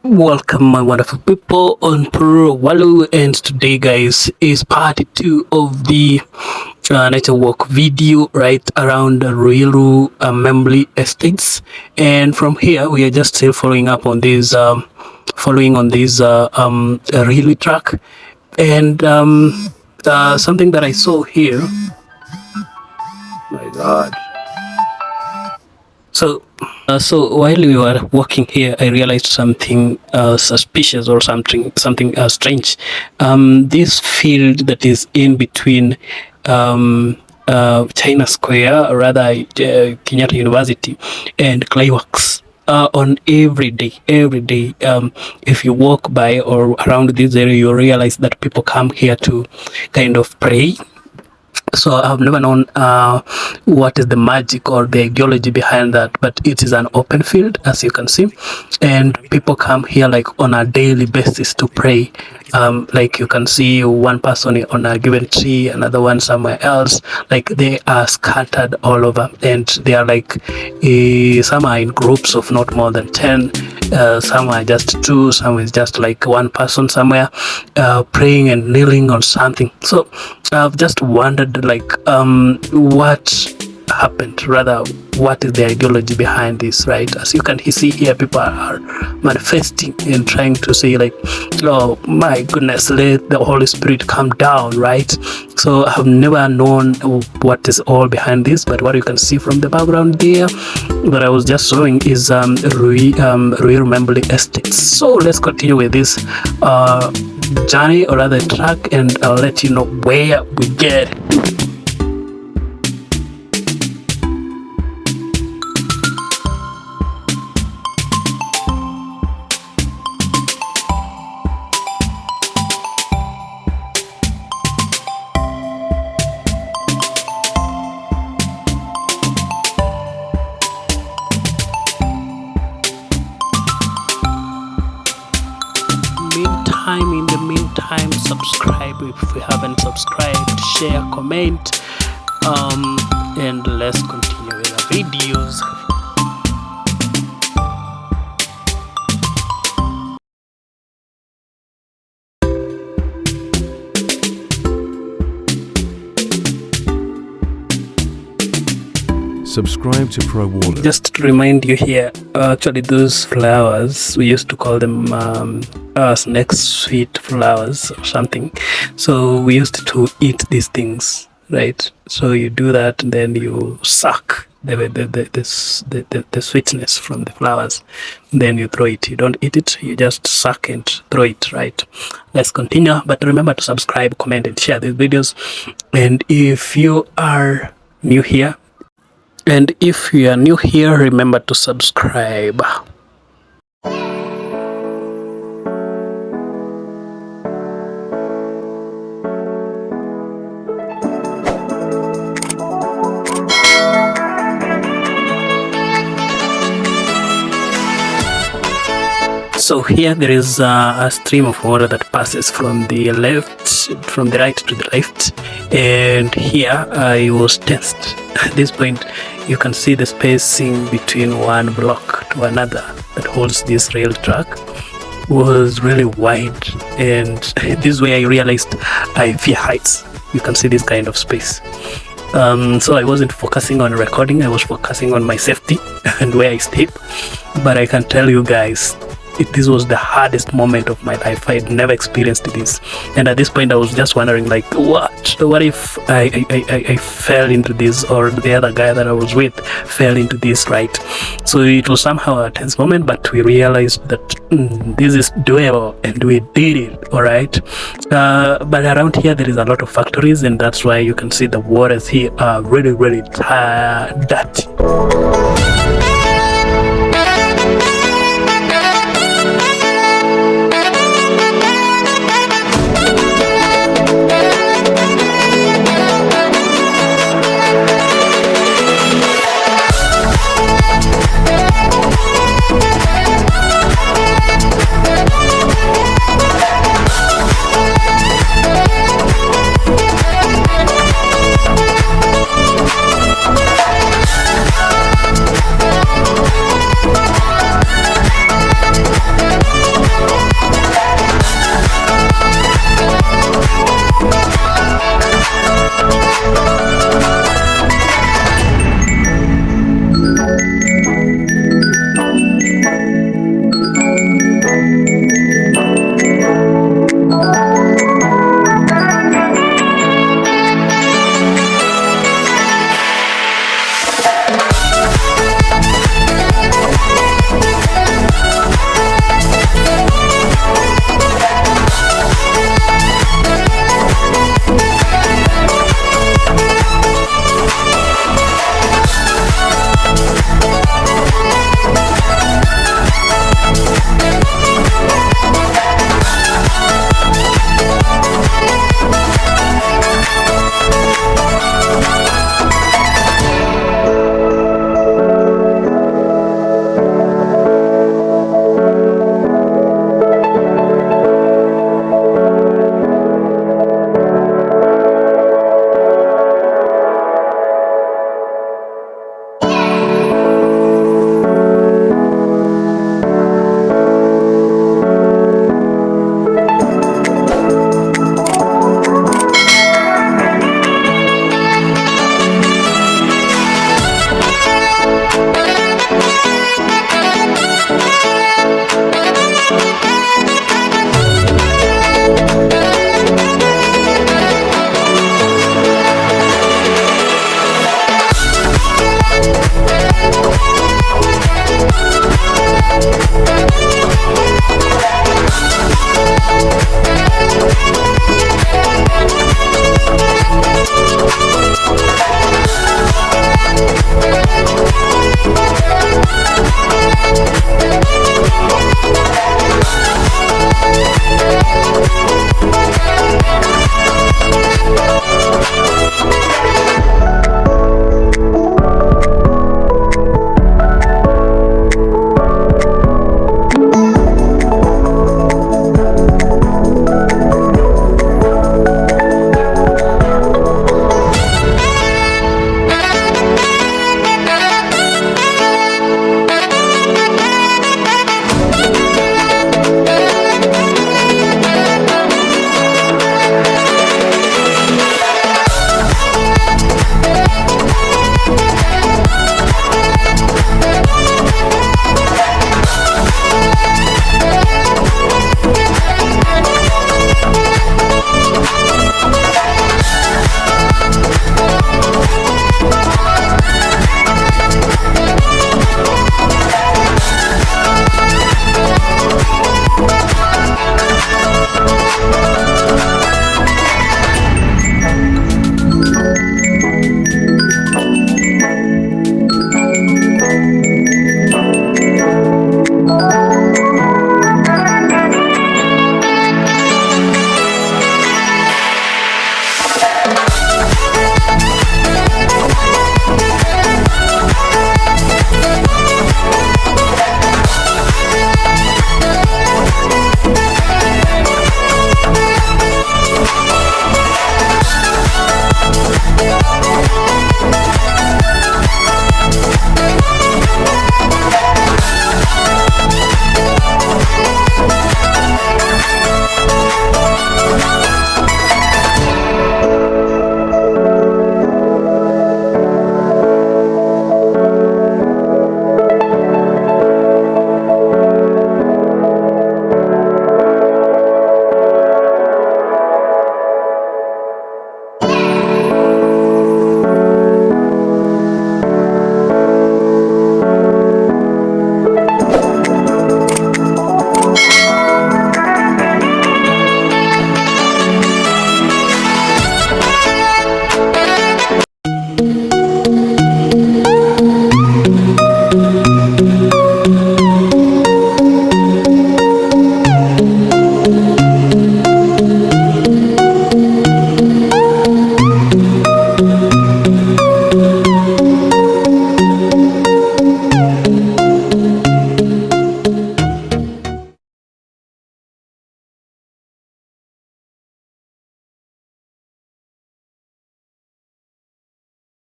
Welcome, my wonderful people on Pro Walu, and today, guys, is part 2 of the nature walk video right around Ruiru Membli Estates. And from here, we are just still following up on this, railway track, and something that I saw here. My God. So while we were walking here, I realized something suspicious or something strange. This field that is in between China Square, or rather Kenyatta University, and Clayworks. On every day, if you walk by or around this area, you realize that people come here to kind of pray. So I've never known what is the magic or the ideology behind that, but it is an open field, as you can see, and people come here like on a daily basis to pray. Like you can see one person on a given tree, another one somewhere else. Like they are scattered all over, and they are like some are in groups of not more than 10. Some are just 2, some is just like one person somewhere praying and kneeling on something. So I've just wondered, like, what happened, rather what is the ideology behind this, right? As you can see here, people are manifesting and trying to say like, oh my goodness, let the Holy Spirit come down, right? So I've never known what is all behind this, but what you can see from the background there that I was just showing is Ruiru Membli Estates. So let's continue with this journey, or rather track, and I'll let you know where we get. In the meantime, subscribe if you haven't subscribed, share, comment, and let's continue with the videos. Subscribe to Pro Walu. Just to remind you here, actually those flowers, we used to call them snake sweet flowers or something. So we used to eat these things, right? So you do that, and then you suck the sweetness from the flowers, then you throw it. You don't eat it, you just suck and throw it, right? Let's continue, but remember to subscribe, comment, and share these videos. And if you are new here, remember to subscribe. So here there is a stream of water that passes from the right to the left, and here I was tensed. At this point, you can see the spacing between one block to another that holds this rail track was really wide, and this way I realized I fear heights. You can see this kind of space. So I wasn't focusing on recording, I was focusing on my safety and where I stayed. But I can tell you guys, this was the hardest moment of my life. I had never experienced this, and at this point I was just wondering, like, what if I fell into this, or the other guy that I was with fell into this, right? So it was somehow a tense moment, but we realized that this is doable, and we did it. All right. But around here there is a lot of factories, and that's why you can see the waters here are really dirty.